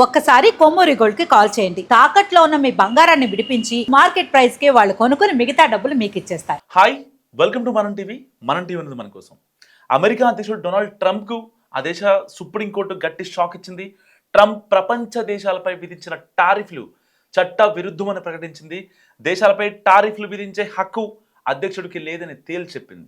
ఒక్కసారి కొమ్మూరి గోల్డ్ కి కాల్ చేయండి. తాకట్లో ఉన్న మీ బంగారాన్ని విడిపించి మార్కెట్ ప్రైస్ కి వాళ్ళు కొనుక్కుని మిగతా డబ్బులు మీకు ఇచ్చేస్తారు. హాయ్, వెల్కమ్ టు మనం టీవీ. మనం టీవీ అనేది మన కోసం. అమెరికా అధ్యక్షుడు డొనాల్డ్ ట్రంప్ కు ఆ దేశ సుప్రీంకోర్టు గట్టి షాక్ ఇచ్చింది. ట్రంప్ ప్రపంచ దేశాలపై విధించిన టారిఫ్లు చట్ట విరుద్ధమని ప్రకటించింది. దేశాలపై టారిఫ్లు విధించే హక్కు అధ్యక్షుడికి లేదని తేల్చెప్పింది.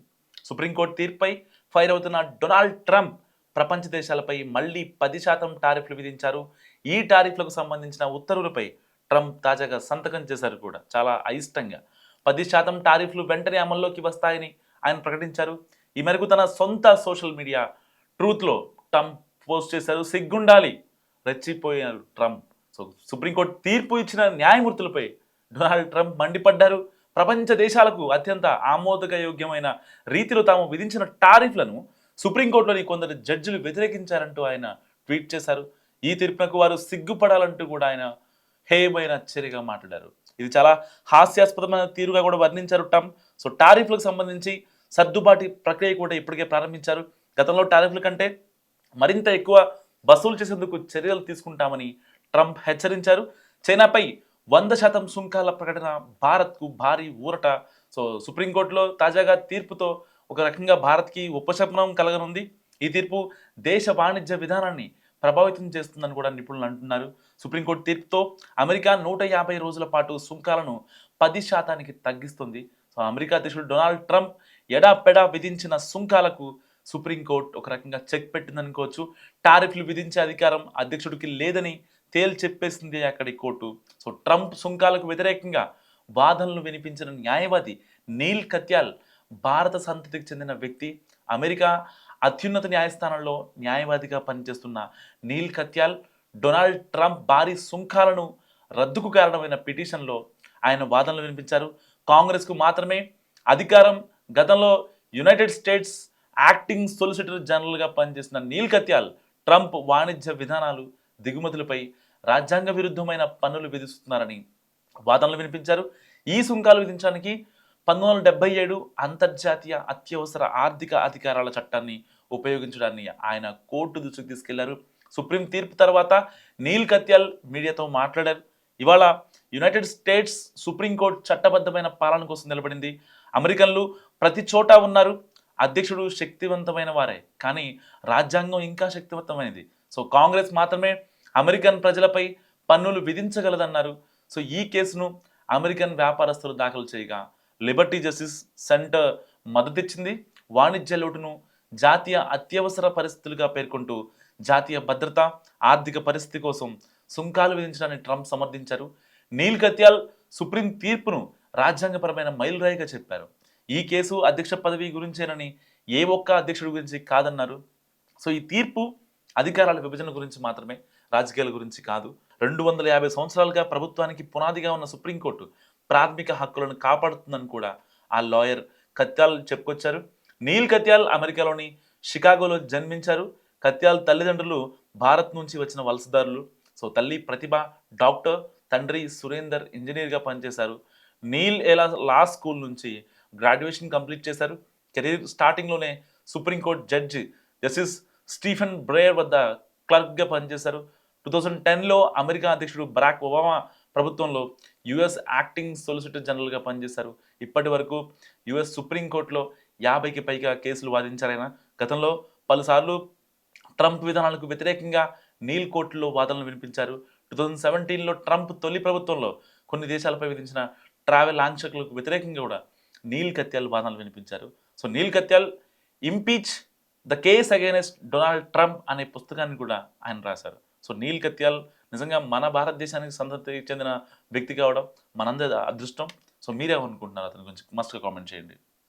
సుప్రీంకోర్టు తీర్పుపై ఫైర్ అవుతున్న డొనాల్డ్ ట్రంప్ ప్రపంచ దేశాలపై మళ్లీ 10% టారిఫ్లు విధించారు. ఈ టారిఫ్లకు సంబంధించిన ఉత్తర్వులపై ట్రంప్ తాజాగా సంతకం చేశారు కూడా, చాలా అయిష్టంగా. 10% టారిఫ్లు వెంటనే అమల్లోకి వస్తాయని ఆయన ప్రకటించారు. ఈ మేరకు తన సొంత సోషల్ మీడియా ట్రూత్లో ట్రంప్ పోస్ట్ చేశారు. సిగ్గుండాలి, రెచ్చిపోయారు ట్రంప్. సో సుప్రీంకోర్టు తీర్పు ఇచ్చిన న్యాయమూర్తులపై డొనాల్డ్ ట్రంప్ మండిపడ్డారు. ప్రపంచ దేశాలకు అత్యంత ఆమోదయోగ్యమైన రీతిలో తాము విధించిన టారిఫ్లను సుప్రీంకోర్టులోని కొందరు జడ్జిలు వ్యతిరేకించారంటూ ఆయన ట్వీట్ చేశారు. ఈ తీర్పునకు వారు సిగ్గుపడాలంటూ కూడా ఆయన హేయమైన చర్యగా మాట్లాడారు. ఇది చాలా హాస్యాస్పదమైన తీరుగా కూడా వర్ణించారు ట్రంప్. సో టారిఫ్లకు సంబంధించి సర్దుబాటు ప్రక్రియ కూడా ఇప్పటికే ప్రారంభించారు. గతంలో టారిఫ్ల కంటే మరింత ఎక్కువ వసూలు చేసేందుకు చర్యలు తీసుకుంటామని ట్రంప్ హెచ్చరించారు. చైనాపై 100% సుంకాల ప్రకటన భారత్కు భారీ ఊరట. సో సుప్రీంకోర్టులో తాజాగా తీర్పుతో ఒక రకంగా భారత్కి ఉపశమనం కలగనుంది. ఈ తీర్పు దేశ వాణిజ్య విధానాన్ని ప్రభావితం చేస్తుందని కూడా నిపుణులు అంటున్నారు. సుప్రీంకోర్టు తీర్పుతో అమెరికా 150 రోజుల పాటు సుంకాలను 10% తగ్గిస్తుంది. సో అమెరికా అధ్యక్షుడు డొనాల్డ్ ట్రంప్ ఎడాపెడా విధించిన సుంకాలకు సుప్రీంకోర్టు ఒక రకంగా చెక్ పెట్టిందనుకోవచ్చు. టారిఫ్లు విధించే అధికారం అధ్యక్షుడికి లేదని తేల్చెప్పేసింది అక్కడి కోర్టు. సో ట్రంప్ సుంకాలకు వ్యతిరేకంగా వాదనలు వినిపించిన న్యాయవాది నీల్ కత్యాల్ భారత సంతతికి చెందిన వ్యక్తి. అమెరికా అత్యున్నత న్యాయస్థానంలో న్యాయవాదిగా పనిచేస్తున్న నీల్ కత్యాల్ డొనాల్డ్ ట్రంప్ భారీ సుంకాలను రద్దుకు కారణమైన పిటిషన్లో ఆయన వాదనలు వినిపించారు. కాంగ్రెస్కు మాత్రమే అధికారం. గతంలో యునైటెడ్ స్టేట్స్ యాక్టింగ్ సొలిసిటర్ జనరల్గా పనిచేసిన నీల్ కత్యాల్ ట్రంప్ వాణిజ్య విధానాలు, దిగుమతులపై రాజ్యాంగ విరుద్ధమైన పన్నులు విధిస్తున్నారని వాదనలు వినిపించారు. ఈ సుంకాలు విధించడానికి 1977 అంతర్జాతీయ అత్యవసర ఆర్థిక అధికారాల చట్టాన్ని ఉపయోగించడాన్ని ఆయన కోర్టు దృష్టికి తీసుకెళ్లారు. సుప్రీం తీర్పు తర్వాత నీల్ కత్యాల్ మీడియాతో మాట్లాడారు. ఇవాళ యునైటెడ్ స్టేట్స్ సుప్రీంకోర్టు చట్టబద్ధమైన పాలన కోసం నిలబడింది. అమెరికన్లు ప్రతి చోట ఉన్నారు. అధ్యక్షుడు శక్తివంతమైన వారే, కానీ రాజ్యాంగం ఇంకా శక్తివంతమైనది. సో కాంగ్రెస్ మాత్రమే అమెరికన్ ప్రజలపై పన్నులు విధించగలదన్నారు. సో ఈ కేసును అమెరికన్ వ్యాపారస్తులు దాఖలు చేయగా లిబర్టీ జస్టిస్ సెంటర్ మద్దతిచ్చింది. వాణిజ్య లోటును జాతీయ అత్యవసర పరిస్థితులుగా పేర్కొంటూ జాతీయ భద్రత, ఆర్థిక పరిస్థితి కోసం సుంకాలు విధించడాన్ని ట్రంప్ సమర్థించారు. నీల్ కత్యాల్ సుప్రీం తీర్పును రాజ్యాంగపరమైన మైలురాయిగా చెప్పారు. ఈ కేసు అధ్యక్ష పదవి గురించేనని, ఏ ఒక్క అధ్యక్షుడి గురించి కాదన్నారు. సో ఈ తీర్పు అధికారాల విభజన గురించి మాత్రమే, రాజకీయాల గురించి కాదు. 250 సంవత్సరాలుగా ప్రభుత్వానికి పునాదిగా ఉన్న సుప్రీంకోర్టు ప్రాథమిక హక్కులను కాపాడుతుందని కూడా ఆ లాయర్ కత్యాల్ చెప్పుకొచ్చారు. నీల్ కత్యాల్ అమెరికాలోని షికాగోలో జన్మించారు. కత్యాల్ తల్లిదండ్రులు భారత్ నుంచి వచ్చిన వలసదారులు. సో తల్లి ప్రతిభ డాక్టర్, తండ్రి సురేందర్ ఇంజనీర్గా పనిచేశారు. నీల్ ఎలా లా స్కూల్ నుంచి గ్రాడ్యుయేషన్ కంప్లీట్ చేశారు. కెరీర్ స్టార్టింగ్లోనే సుప్రీంకోర్టు జడ్జి జస్టిస్ స్టీఫెన్ బ్రేయర్ వద్ద క్లర్క్గా పనిచేశారు. 2010లో అమెరికా అధ్యక్షుడు బరాక్ ఒబామా ప్రభుత్వంలో యుఎస్ యాక్టింగ్ సొలిసిటర్ జనరల్గా పనిచేశారు. ఇప్పటి వరకు యుఎస్ సుప్రీంకోర్టులో 50కి పైగా కేసులు వాదించారైనా. గతంలో పలుసార్లు ట్రంప్ విధానాలకు వ్యతిరేకంగా నీల్ కోర్టులో వాదనలు వినిపించారు. 2017లో ట్రంప్ తొలి ప్రభుత్వంలో కొన్ని దేశాలపై విధించిన ట్రావెల్ ఆంక్షలకు వ్యతిరేకంగా కూడా నీల్ కత్యాల్ వాదనలు వినిపించారు. So Neal Katyal impeach the case against Donald Trump అనే పుస్తకాన్ని కూడా ఆయన రాశారు. సో నీల్ కత్యాల్ నిజంగా మన భారతదేశానికి సంతతికి చెందిన వ్యక్తి కావడం మనందరి అదృష్టం. సో మీరేమనుకుంటున్నారు అతని గురించి? మస్ట్గా కామెంట్ చేయండి.